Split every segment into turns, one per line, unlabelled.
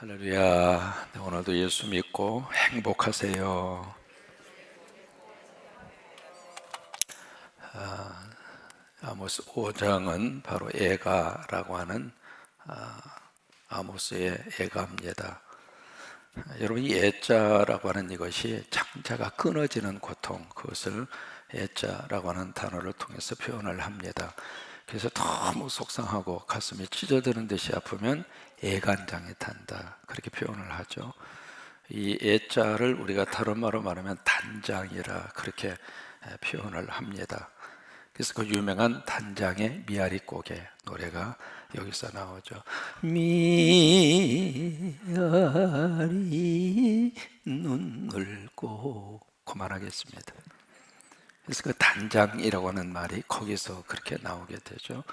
할렐루야. 네, 오늘도 예수 믿고 행복하세요. 아모스 5장은 바로 애가라고 하는 아모스의 애가입니다. 여러분, 이 애자라고 하는 이것이 창자가 끊어지는 고통, 그것을 애자라고 하는 단어를 통해서 표현을 합니다. 그래서 너무 속상하고 가슴이 찢어드는 듯이 아프면 애간장에 탄다, 그렇게 표현을 하죠. 이 애자를 우리가 다른 말로 말하면 단장이라 그렇게 표현을 합니다. 그래서 그 유명한 단장의 미아리 곡의 노래가 여기서 나오죠. 미아리 눈물고, 그만하겠습니다. 그래서 그 단장이라고 하는 말이 거기서 그렇게 나오게 되죠.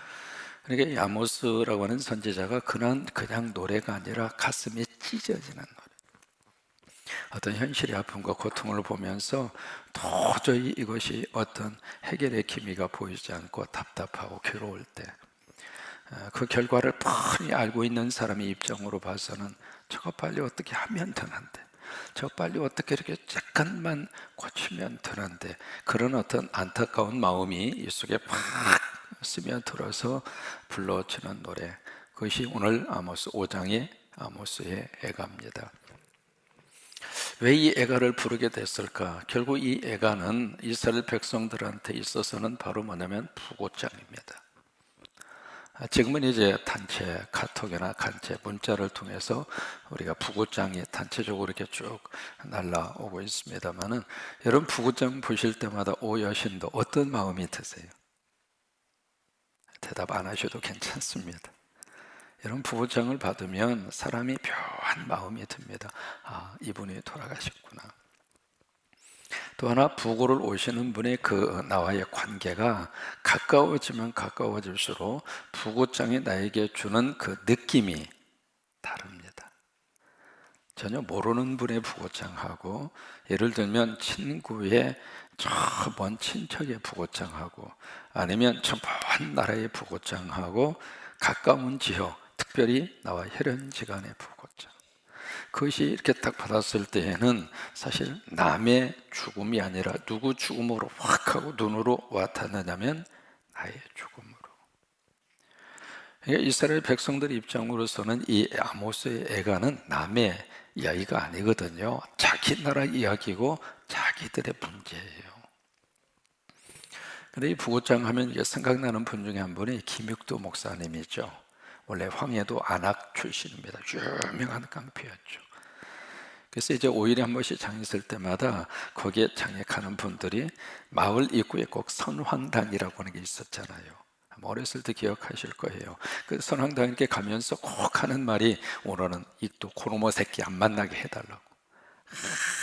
그러니까 이 아모스라고 하는 선지자가 그냥 노래가 아니라 가슴이 찢어지는 노래, 어떤 현실의 아픔과 고통을 보면서 도저히 이것이 어떤 해결의 기미가 보이지 않고 답답하고 괴로울 때, 그 결과를 뻔히 알고 있는 사람의 입장으로 봐서는 저거 빨리 어떻게 하면 되는데, 저 빨리 어떻게 이렇게 잠깐만 고치면 되는데, 그런 어떤 안타까운 마음이 이 속에 팍 스며들어서 불러지는 노래, 그것이 오늘 아모스 5장의 아모스의 애가입니다. 왜 이 애가를 부르게 됐을까? 결국 이 애가는 이스라엘 백성들한테 있어서는 바로 뭐냐면 부고장입니다. 지금은 이제 단체 카톡이나 단체 문자를 통해서 우리가 부고장이 단체적으로 이렇게 쭉 날라오고 있습니다만은, 여러분 부고장 보실 때마다 오 여신도 어떤 마음이 드세요? 대답 안 하셔도 괜찮습니다. 여러분 부고장을 받으면 사람이 묘한 마음이 듭니다. 아, 이분이 돌아가셨구나. 또 하나, 부고를 오시는 분의 그 나와의 관계가 가까워지면 가까워질수록 부고장이 나에게 주는 그 느낌이 다릅니다. 전혀 모르는 분의 부고장하고, 예를 들면 친구의 저 먼 친척의 부고장하고, 아니면 저 먼 나라의 부고장하고, 가까운 지역, 특별히 나와 혈연지간의 부고장, 그것이 이렇게 딱 받았을 때에는 사실 남의 죽음이 아니라 누구 죽음으로 확 하고 눈으로 와닿느냐면 나의 죽음으로. 그러니까 이스라엘 백성들 입장으로서는 이 아모스의 애가는 남의 이야기가 아니거든요. 자기 나라 이야기고 자기들의 문제예요. 근데 이 부고장 하면 이게 생각나는 분 중에 한 분이 김육도 목사님이죠. 원래 황해도 안악 출신입니다. 유명한 깡패였죠. 그래서 이제 5일에 한 번씩 장 있을 때마다 거기에 장에 가는 분들이 마을 입구에 꼭 선황당이라고 하는 게 있었잖아요. 어렸을 때 기억하실 거예요. 그 선황당 이렇게 가면서 꼭 하는 말이, 오늘은 이또 고노모 새끼 안 만나게 해달라고.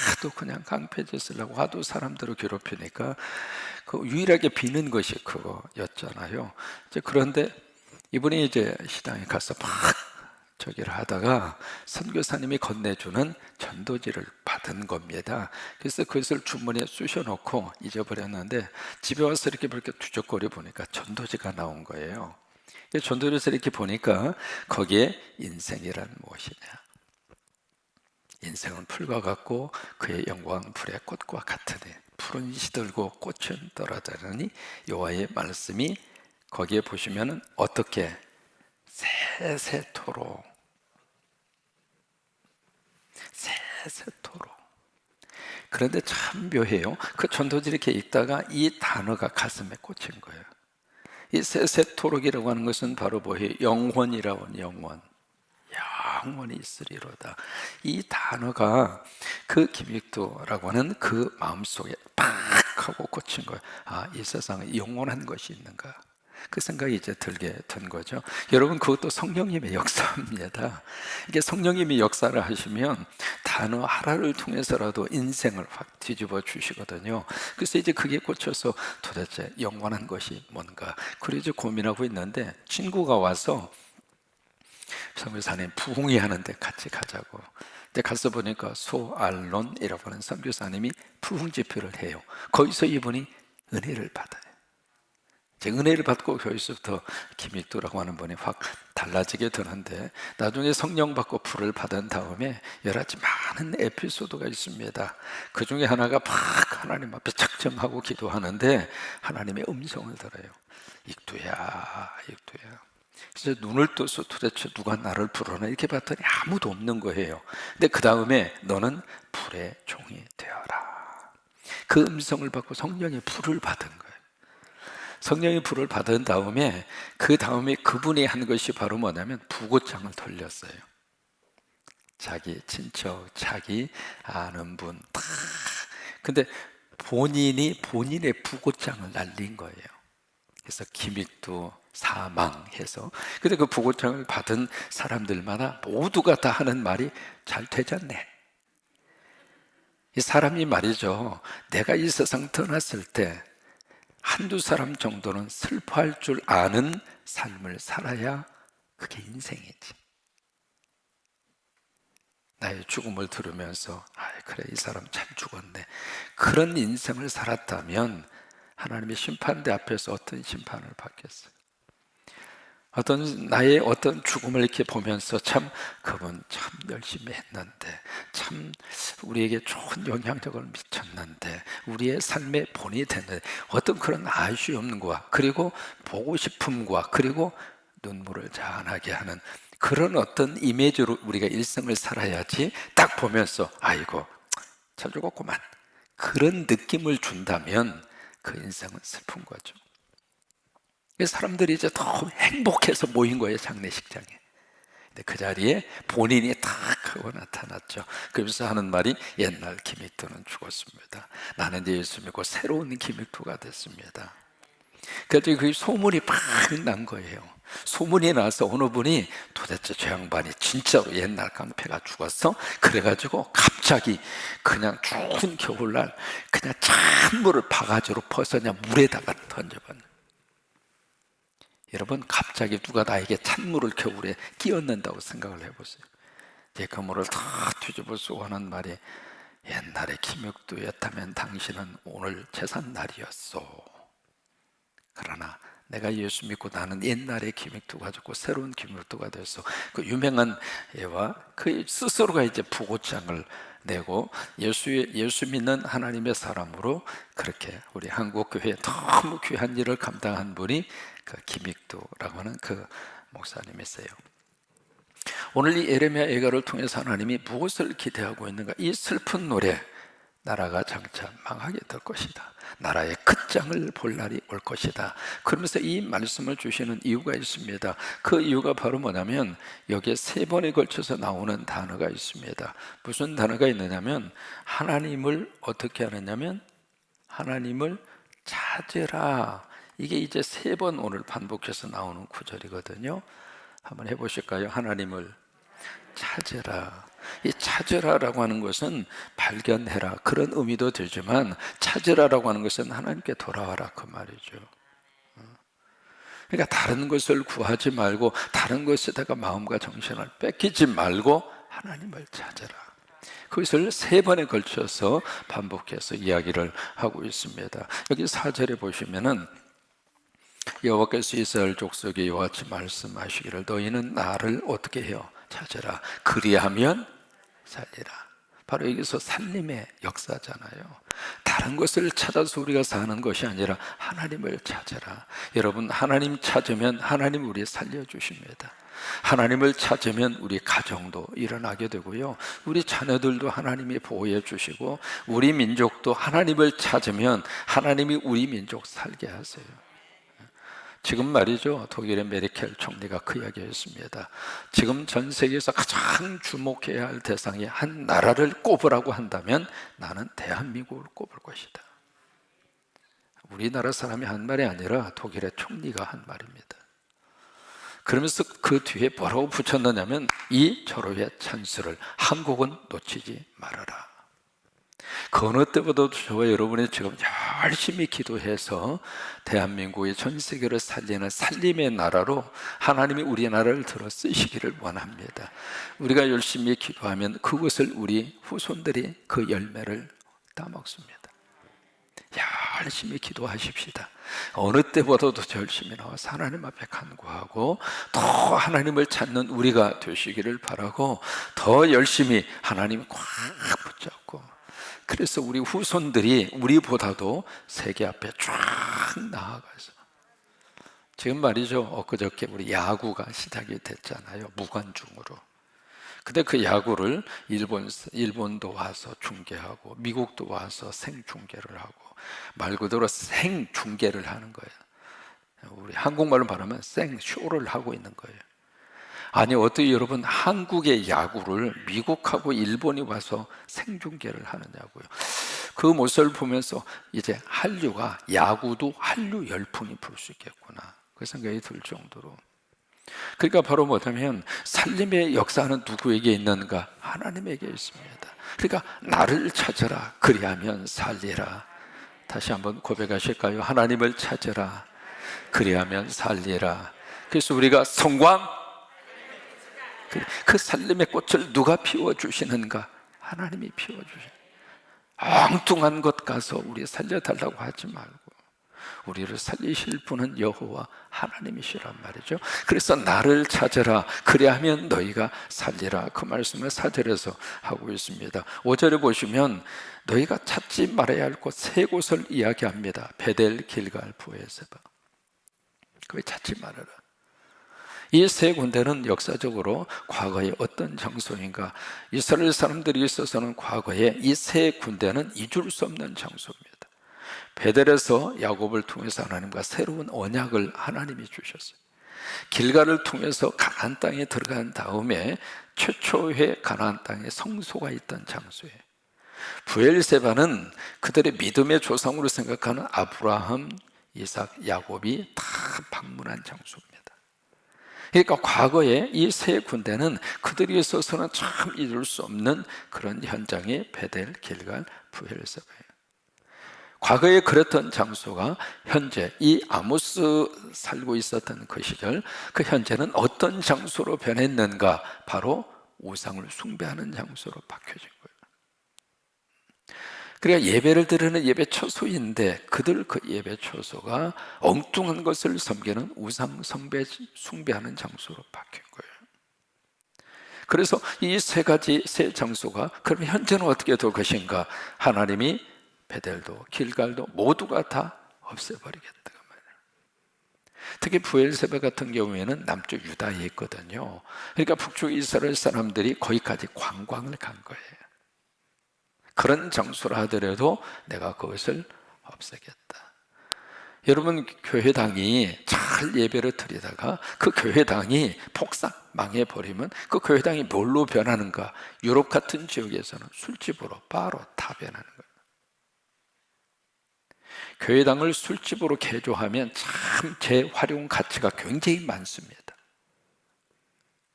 하도 그냥 깡패짓을 하고 하도 사람들을 괴롭히니까 그 유일하게 비는 것이 그거였잖아요. 이제 그런데 이분이 이제 시당에 가서 막 저기를 하다가 선교사님이 건네주는 전도지를 받은 겁니다. 그래서 그것을 주머니에 쑤셔놓고 잊어버렸는데, 집에 와서 이렇게 뒤적거려 보니까 전도지가 나온 거예요. 전도지에서 이렇게 보니까 거기에 인생이란 무엇이냐, 인생은 풀과 같고 그의 영광은 불의 꽃과 같으니 푸른 시들고 꽃은 떨어지느니 여호와의 말씀이, 거기에 보시면은 어떻게 세세토록, 세세토록. 그런데 참 묘해요. 그 전도지 이렇게 읽다가 이 단어가 가슴에 꽂힌 거예요. 이 세세토록이라고 하는 것은 바로 뭐예요? 영원이라고 하는 영원. 영원히 있으리로다. 이 단어가 그 김익도라고 하는 그 마음속에 팍 하고 꽂힌 거예요. 아, 이 세상에 영원한 것이 있는가? 그 생각이 이제 들게 된 거죠. 여러분, 그것도 성령님의 역사입니다. 이게 성령님이 역사를 하시면 단어 하나를 통해서라도 인생을 확 뒤집어 주시거든요. 그래서 이제 그게 꽂혀서 도대체 영원한 것이 뭔가, 그래 이제 고민하고 있는데, 친구가 와서 선교사님 부흥회 하는데 같이 가자고. 근데 가서 보니까 소알론이라고 하는 선교사님이 부흥 집회를 해요. 거기서 이분이 은혜를 받아요. 제 은혜를 받고 교회에서부터 김익두라고 하는 분이 확 달라지게 되는데, 나중에 성령 받고 불을 받은 다음에 여러 가지 많은 에피소드가 있습니다. 그 중에 하나가 막 하나님 앞에 작정하고 기도하는데 하나님의 음성을 들어요. 익두야, 익두야. 그래서 눈을 떠서 도대체 누가 나를 부르나 이렇게 봤더니 아무도 없는 거예요. 근데 그 다음에 너는 불의 종이 되어라. 그 음성을 받고 성령의 불을 받은 거예요. 성령의 불을 받은 다음에 그 다음에 그분이 한 것이 바로 뭐냐면 부고장을 돌렸어요. 자기 친척, 자기 아는 분 다. 근데 본인이 본인의 부고장을 날린 거예요. 그래서 김익두 사망해서. 근데 그 부고장을 받은 사람들마다 모두가 다 하는 말이 잘 되졌네. 이 사람이 말이죠, 내가 이 세상 떠났을 때 한두 사람 정도는 슬퍼할 줄 아는 삶을 살아야 그게 인생이지. 나의 죽음을 들으면서 그래, 이 사람 잘 죽었네, 그런 인생을 살았다면 하나님의 심판대 앞에서 어떤 심판을 받겠어요? 어떤 나의 어떤 죽음을 이렇게 보면서 참 그분 참 열심히 했는데, 참 우리에게 좋은 영향력을 미쳤는데, 우리의 삶의 본이 됐는데, 어떤 그런 아쉬움과 그리고 보고 싶음과 그리고 눈물을 자아나게 하는 그런 어떤 이미지로 우리가 일생을 살아야지, 딱 보면서 아이고 잘 죽었구만, 그런 느낌을 준다면 그 인생은 슬픈 거죠. 사람들이 이제 더 행복해서 모인 거예요, 장례식장에. 근데 그 자리에 본인이 탁 하고 나타났죠. 그러면서 하는 말이 옛날 김익두는 죽었습니다. 나는 이제 예수 믿고 새로운 김익두가 됐습니다. 그래서 그 소문이 막 난 거예요. 소문이 나서 어느 분이 도대체 저 양반이 진짜로 옛날 깡패가 죽었어? 그래가지고 갑자기 그냥 추운 겨울날 그냥 찬물을 바가지로 퍼서 그냥 물에다가 던져봤네. 여러분, 갑자기 누가 나에게 찬물을 겨울에 끼얹는다고 생각을 해보세요. 제 그물을 다 뒤집어 쓰고 하는 말이 옛날에 김익두였다면 당신은 오늘 제삿날이었소. 그러나 내가 예수 믿고 나는 옛날의 김익두가 죽고 새로운 김익두가 됐어. 그 유명한 예와 그 스스로가 이제 부고장을 내고 예수 믿는 하나님의 사람으로 그렇게 우리 한국 교회에 너무 귀한 일을 감당한 분이 그 김익두라고 하는 그 목사님이세요. 오늘 이 예레미야 예가를 통해서 하나님이 무엇을 기대하고 있는가? 이 슬픈 노래, 나라가 장차 망하게 될 것이다, 나라의 끝장을 볼 날이 올 것이다. 그러면서 이 말씀을 주시는 이유가 있습니다. 그 이유가 바로 뭐냐면 여기에 3번에 걸쳐서 나오는 단어가 있습니다. 무슨 단어가 있느냐면 하나님을 어떻게 하느냐면 하나님을 찾으라. 이게 이제 3번 오늘 반복해서 나오는 구절이거든요. 한번 해보실까요? 하나님을 찾으라. 이 찾으라라고 하는 것은 발견해라, 그런 의미도 되지만 찾으라라고 하는 것은 하나님께 돌아와라, 그 말이죠. 그러니까 다른 것을 구하지 말고 다른 것에다가 마음과 정신을 뺏기지 말고 하나님을 찾으라. 그것을 3번에 걸쳐서 반복해서 이야기를 하고 있습니다. 여기 4절에 보시면은 여호와께서 이스라엘 족속에 이와 같이 말씀하시기를 너희는 나를 어떻게 해요? 찾으라. 그리하면 살리라. 바로 여기서 살림의 역사잖아요. 다른 것을 찾아서 우리가 사는 것이 아니라 하나님을 찾으라. 여러분, 하나님 찾으면 하나님 우리 살려주십니다. 하나님을 찾으면 우리 가정도 일어나게 되고요, 우리 자녀들도 하나님이 보호해 주시고, 우리 민족도 하나님을 찾으면 하나님이 우리 민족 살게 하세요. 지금 말이죠, 독일의 메르켈 총리가 그 이야기했습니다. 지금 전 세계에서 가장 주목해야 할 대상이 한 나라를 꼽으라고 한다면 나는 대한민국을 꼽을 것이다. 우리나라 사람이 한 말이 아니라 독일의 총리가 한 말입니다. 그러면서 그 뒤에 뭐라고 붙였느냐면 이 절호의 찬스를 한국은 놓치지 말아라. 그 어느 때보다도 저와 여러분이 지금 열심히 기도해서 대한민국의 전 세계를 살리는 살림의 나라로 하나님이 우리나라를 들어 쓰시기를 원합니다. 우리가 열심히 기도하면 그것을 우리 후손들이 그 열매를 따먹습니다. 열심히 기도하십시다. 어느 때보다도 더 열심히 나와서 하나님 앞에 간구하고 더 하나님을 찾는 우리가 되시기를 바라고, 더 열심히 하나님을 꽉 붙잡고, 그래서 우리 후손들이 우리보다도 세계 앞에 쫙 나아가서, 지금 말이죠, 엊그저께 우리 야구가 시작이 됐잖아요, 무관중으로. 근데 그 야구를 일본도 와서 중계하고 미국도 와서 생중계를 하고, 말 그대로 생중계를 하는 거예요. 우리 한국말로 말하면 생쇼를 하고 있는 거예요. 아니, 어떻게 여러분 한국의 야구를 미국하고 일본이 와서 생중계를 하느냐고요. 그 모습을 보면서 이제 한류가, 야구도 한류 열풍이 불 수 있겠구나, 그 생각이 들 정도로. 그러니까 바로 뭐냐면 살림의 역사는 누구에게 있는가? 하나님에게 있습니다. 그러니까 나를 찾아라, 그리하면 살리라. 다시 한번 고백하실까요? 하나님을 찾아라, 그리하면 살리라. 그래서 우리가 성광, 그 살림의 꽃을 누가 피워주시는가? 하나님이 피워주시는. 엉뚱한 것 가서 우리 살려달라고 하지 말고, 우리를 살리실 분은 여호와 하나님이시란 말이죠. 그래서 나를 찾아라, 그리하면 너희가 살리라, 그 말씀을 4절에서 하고 있습니다. 5절에 보시면 너희가 찾지 말아야 할 곳 세 곳을 이야기합니다. 베델, 길갈, 브에세바. 그걸 찾지 말아라. 이 세 군데는 역사적으로 과거에 어떤 장소인가? 이스라엘 사람들이 있어서는 과거에 이 세 군데는 잊을 수 없는 장소입니다. 베델에서 야곱을 통해서 하나님과 새로운 언약을 하나님이 주셨어요. 길갈을 통해서 가나안 땅에 들어간 다음에 최초의 가나안 땅에 성소가 있던 장소예요. 브엘세바는 그들의 믿음의 조상으로 생각하는 아브라함, 이삭, 야곱이 다 방문한 장소입니다. 그러니까 과거에 이 세 군데는 그들이 있어서는 참 잊을 수 없는 그런 현장이 베델, 길갈, 브엘세바예요. 과거에 그랬던 장소가 현재 이 아모스 살고 있었던 그 시절, 그 현재는 어떤 장소로 변했는가? 바로 우상을 숭배하는 장소로 바뀌어진 거예요. 그러니까 예배를 드리는 예배 처소인데 그들 그 예배 처소가 엉뚱한 것을 섬기는 우상 숭배하는 장소로 바뀐 거예요. 그래서 이 세 장소가 그럼 현재는 어떻게 될 것인가? 하나님이 베델도 길갈도 모두가 다 없애버리겠다 그 말이에요. 특히 브엘세바 같은 경우에는 남쪽 유다에 있거든요. 그러니까 북쪽 이스라엘 사람들이 거기까지 관광을 간 거예요. 그런 장소라 하더라도 내가 그것을 없애겠다. 여러분, 교회당이 잘 예배를 드리다가 그 교회당이 폭삭 망해버리면 그 교회당이 뭘로 변하는가? 유럽 같은 지역에서는 술집으로, 바로 다 변하는 거예요. 교회당을 술집으로 개조하면 참 재활용 가치가 굉장히 많습니다.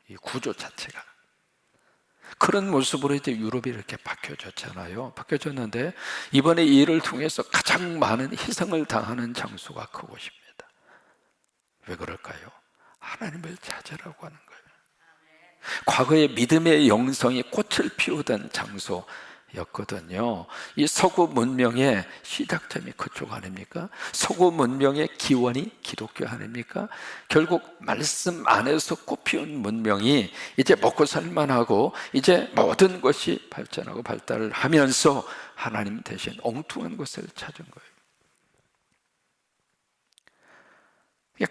이 구조 자체가. 그런 모습으로 이제 유럽이 이렇게 바뀌어졌잖아요. 바뀌어졌는데 이번에 이 일을 통해서 가장 많은 희생을 당하는 장소가 그곳입니다. 왜 그럴까요? 하나님을 찾으라고 하는 거예요. 과거에 믿음의 영성이 꽃을 피우던 장소였거든요. 이 서구 문명의 시작점이 그쪽 아닙니까? 서구 문명의 기원이 기독교 아닙니까? 결국 말씀 안에서 꽃피운 문명이 이제 먹고 살만하고 이제 모든 것이 발전하고 발달을 하면서 하나님 대신 엉뚱한 것을 찾은 거예요.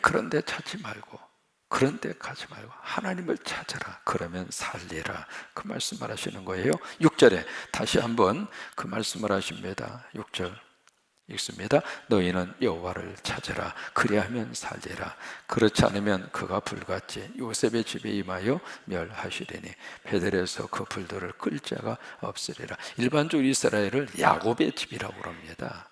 그런데 찾지 말고, 그런 데 가지 말고 하나님을 찾아라, 그러면 살리라, 그 말씀을 하시는 거예요. 6절에 다시 한번 그 말씀을 하십니다. 6절 읽습니다. 너희는 여호와를 찾으라, 그리하면 살리라. 그렇지 않으면 그가 불같이 요셉의 집에 임하여 멸하시리니 베델에서 그 불들을 끌 자가 없으리라. 일반적으로 이스라엘을 야곱의 집이라고 합니다.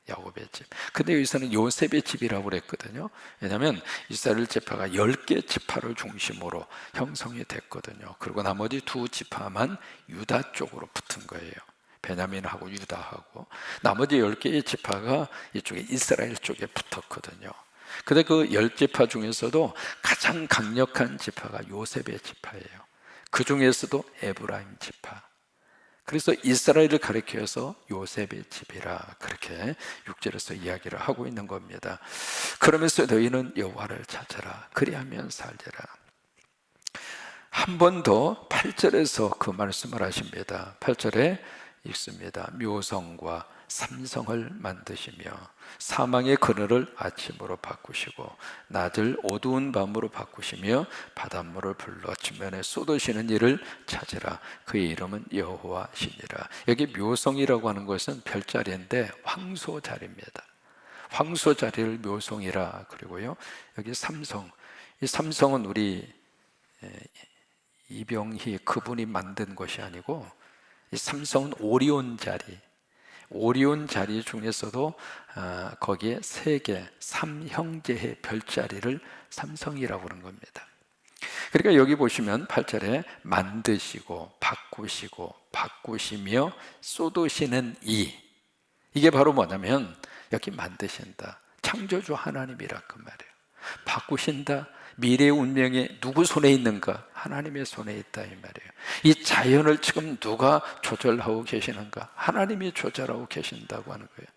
야곱의 집. 근데 여기서는 요셉의 집이라고 그랬거든요. 왜냐하면 이스라엘 지파가 10개 지파를 중심으로 형성이 됐거든요. 그리고 나머지 두 지파만 유다 쪽으로 붙은 거예요. 베냐민하고 유다하고 나머지 10개의 지파가 이쪽에 이스라엘 쪽에 붙었거든요. 근데 그 10지파 중에서도 가장 강력한 지파가 요셉의 지파예요. 그 중에서도 에브라임 지파, 그래서 이스라엘을 가리켜서 요셉의 집이라 그렇게 6절에서 이야기를 하고 있는 겁니다. 그러면서 너희는 여호와를 찾아라 그리하면 살리라. 한 번 더 8절에서 그 말씀을 하십니다. 8절에 읽습니다. 묘성과 삼성을 만드시며 사망의 그늘을 아침으로 바꾸시고 낮을 어두운 밤으로 바꾸시며 바닷물을 불러 지면에 쏟으시는 이를 찾으라. 그의 이름은 여호와시니라. 여기 묘성이라고 하는 것은 별자리인데 황소자리입니다. 황소자리를 묘성이라 그리고요, 여기 삼성, 이 삼성은 우리 이병희 그분이 만든 것이 아니고, 이 삼성은 오리온 자리, 오리온 자리 중에서도 거기에 세 개, 삼형제의 별자리를 삼성이라고 하는 겁니다. 그러니까 여기 보시면 8절에 만드시고 바꾸시고 바꾸시며 쏟으시는 이게 바로 뭐냐면 여기 만드신다, 창조주 하나님이라 그 말이에요. 바꾸신다, 미래의 운명이 누구 손에 있는가? 하나님의 손에 있다 이 말이에요. 이 자연을 지금 누가 조절하고 계시는가? 하나님이 조절하고 계신다고 하는 거예요.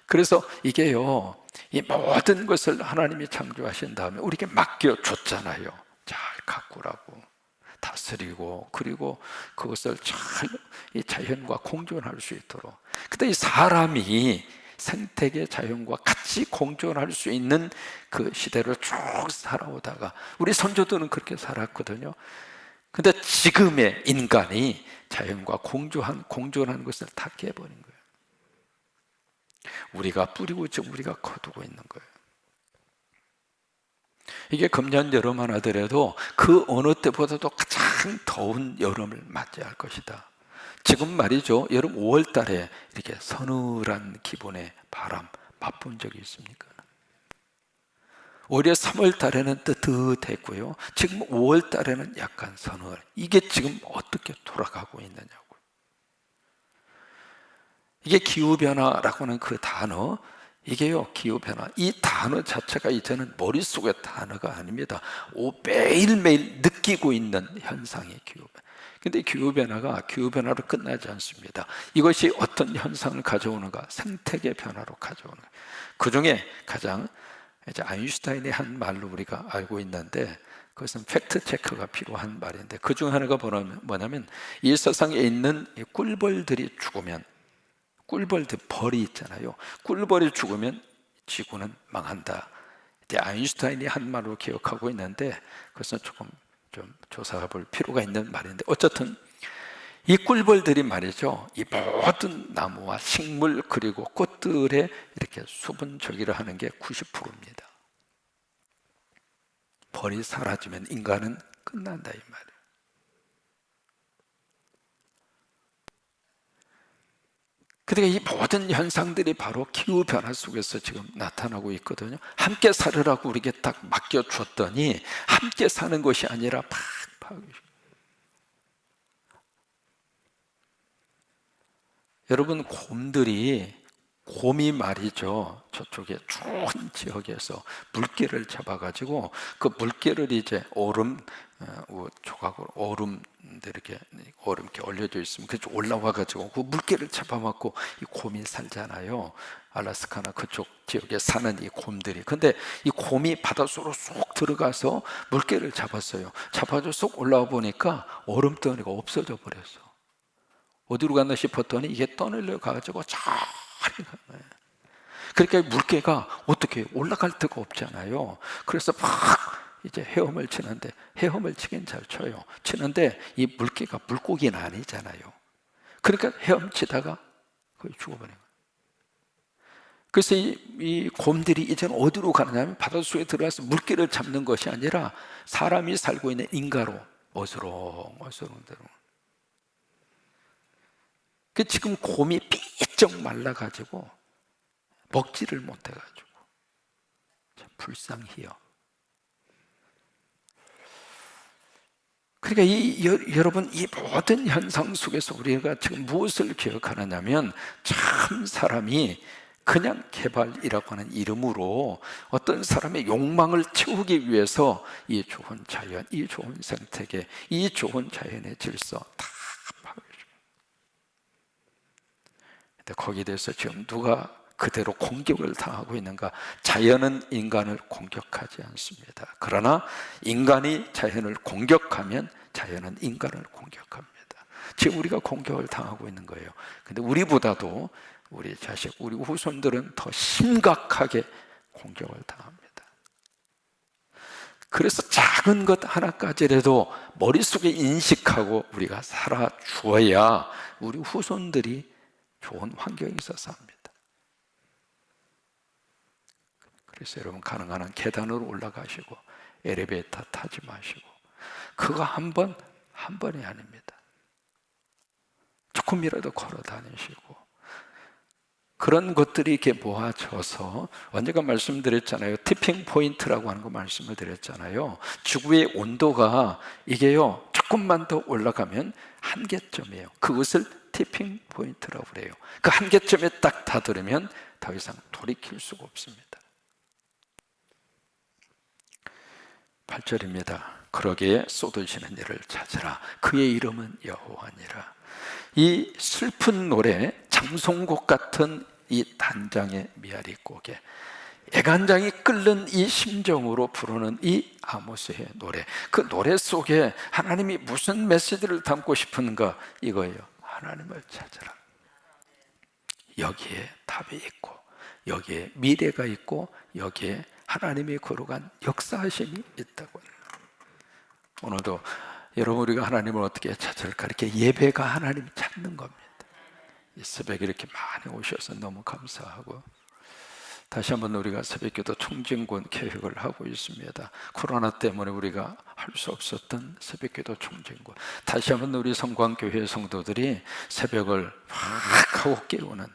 그래서 이게요, 이 모든 것을 하나님이 창조하신 다음에 우리에게 맡겨줬잖아요. 잘 가꾸라고, 다스리고, 그리고 그것을 잘 이 자연과 공존할 수 있도록. 근데 이 사람이 생태계 자연과 같이 공존할 수 있는 그 시대를 쭉 살아오다가 우리 선조들은 그렇게 살았거든요. 근데 지금의 인간이 자연과 공존한 것을 다 깨버린 거예요. 우리가 뿌리고 지금 우리가 거두고 있는 거예요. 이게 금년 여름 하나 더라도 그 어느 때보다도 가장 더운 여름을 맞이할 것이다. 지금 말이죠, 여름 5월 달에 이렇게 서늘한 기분의 바람 맛본 적이 있습니까? 오히려 3월 달에는 뜨뜻했고요, 지금 5월 달에는 약간 서늘. 이게 지금 어떻게 돌아가고 있느냐고. 이게 기후변화라고 하는 그 단어, 이게요, 기후변화, 이 단어 자체가 이제는 머릿속의 단어가 아닙니다. 매일매일 느끼고 있는 현상이 기후변화. 근데 기후변화로 끝나지 않습니다. 이것이 어떤 현상을 가져오는가? 생태계 변화로 가져오는 거예요. 그 중에 가장 이제 아인슈타인이 한 말로 우리가 알고 있는데, 그것은 팩트 체크가 필요한 말인데, 그 중 하나가 뭐냐면 이 세상에 있는 이 꿀벌들이 죽으면, 꿀벌들 벌이 있잖아요. 꿀벌이 죽으면 지구는 망한다. 아인슈타인이 한 말로 기억하고 있는데, 그것은 조금 좀 조사해 볼 필요가 있는 말인데, 어쨌든 이 꿀벌들이 말이죠, 이 모든 나무와 식물 그리고 꽃들의 이렇게 수분 저기를 하는 게 90%입니다. 벌이 사라지면 인간은 끝난다 이 말이에요. 그러니까 이 모든 현상들이 바로 기후변화 속에서 지금 나타나고 있거든요. 함께 살으라고 우리에게 딱 맡겨줬더니 함께 사는 것이 아니라 팍. 여러분, 곰이 말이죠, 저쪽에 추운 지역에서 물개를 잡아가지고 그 물개를 이제 얼음 조각으로 얼음 이렇게 올려져 있으면 그쪽 올라와가지고 그 물개를 잡아먹고 이 곰이 살잖아요. 알래스카나 그쪽 지역에 사는 이 곰들이. 근데 이 곰이 바닷속으로 쏙 들어가서 물개를 잡았어요. 잡아서 쏙 올라와 보니까 얼음덩이가 없어져 버렸어. 어디로 갔나 싶었더니 이게 떠내려 가지고 잘, 그러니까 물개가 어떻게 올라갈 데가 없잖아요. 그래서 막 이제 헤엄을 치는데, 헤엄을 치긴 잘 쳐요. 치는데 이 물개가 물고기는 아니잖아요. 그러니까 헤엄치다가 거의 죽어버린 거예요. 그래서 이 곰들이 이제는 어디로 가느냐면 바닷속에 들어가서 물개를 잡는 것이 아니라 사람이 살고 있는 인가로 어스렁어스렁 대로. 그 지금 곰이 삐쩍 말라가지고 먹지를 못해가지고 참 불쌍해요. 그러니까 여러분, 이 모든 현상 속에서 우리가 지금 무엇을 기억하느냐면, 참 사람이 그냥 개발이라고 하는 이름으로 어떤 사람의 욕망을 채우기 위해서 이 좋은 자연, 이 좋은 생태계, 이 좋은 자연의 질서 다 파괴해요. 근데 거기에 대해서 지금 누가 그대로 공격을 당하고 있는가? 자연은 인간을 공격하지 않습니다. 그러나 인간이 자연을 공격하면 자연은 인간을 공격합니다. 지금 우리가 공격을 당하고 있는 거예요. 근데 우리보다도 우리 자식, 우리 후손들은 더 심각하게 공격을 당합니다. 그래서 작은 것 하나까지라도 머릿속에 인식하고 우리가 살아주어야 우리 후손들이 좋은 환경에서 삽니다. 그래서 여러분, 가능한 한 계단으로 올라가시고 엘리베이터 타지 마시고, 그거 한 번이 아닙니다. 조금이라도 걸어 다니시고, 그런 것들이 이렇게 모아져서, 언젠가 말씀드렸잖아요. 티핑 포인트라고 하는 거 말씀을 드렸잖아요. 지구의 온도가 이게요, 조금만 더 올라가면 한계점이에요. 그것을 티핑 포인트라고 그래요. 그 한계점에 딱 다다르면 더 이상 돌이킬 수가 없습니다. 8절입니다. 그러기에 쏟으시는 이를 찾으라. 그의 이름은 여호와니라. 이 슬픈 노래, 장송곡 같은 이 단장의 미아리곡에 애간장이 끓는 이 심정으로 부르는 이 아모스의 노래, 그 노래 속에 하나님이 무슨 메시지를 담고 싶은가? 이거예요. 하나님을 찾으라. 여기에 답이 있고, 여기에 미래가 있고, 여기에 하나님이 거룩한 역사하심이 있다고 해요. 오늘도 여러분, 우리가 하나님을 어떻게 찾을까? 이렇게 예배가 하나님 찾는 겁니다. 이 새벽에 이렇게 많이 오셔서 너무 감사하고, 다시 한번 우리가 새벽기도 총진군 계획을 하고 있습니다. 코로나 때문에 우리가 할 수 없었던 새벽기도 총진군, 다시 한번 우리 성광교회 성도들이 새벽을 확 하고 깨우는,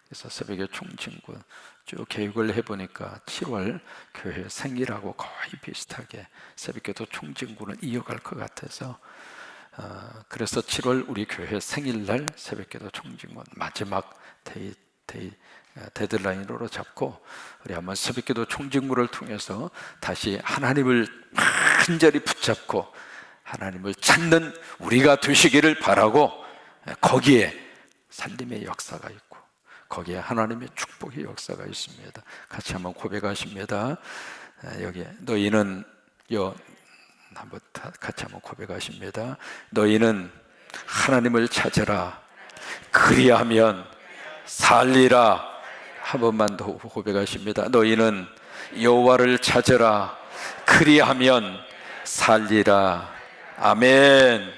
그래서 새벽에 총진군 쭉 계획을 해보니까 7월 교회 생일하고 거의 비슷하게 새벽기도 총진군을 이어갈 것 같아서, 그래서 7월 우리 교회 생일날 새벽기도 총진군 마지막 데드라인으로 잡고, 우리 한번 새벽기도 총진군을 통해서 다시 하나님을 간절히 붙잡고 하나님을 찾는 우리가 되시기를 바라고, 거기에 살림의 역사가 있고 거기에 하나님의 축복의 역사가 있습니다. 같이 한번 고백하십니다. 여기 너희는 한번 같이 한번 고백하십니다. 너희는 하나님을 찾으라. 그리하면 살리라. 한 번만 더 고백하십니다. 너희는 여호와를 찾으라. 그리하면 살리라. 아멘.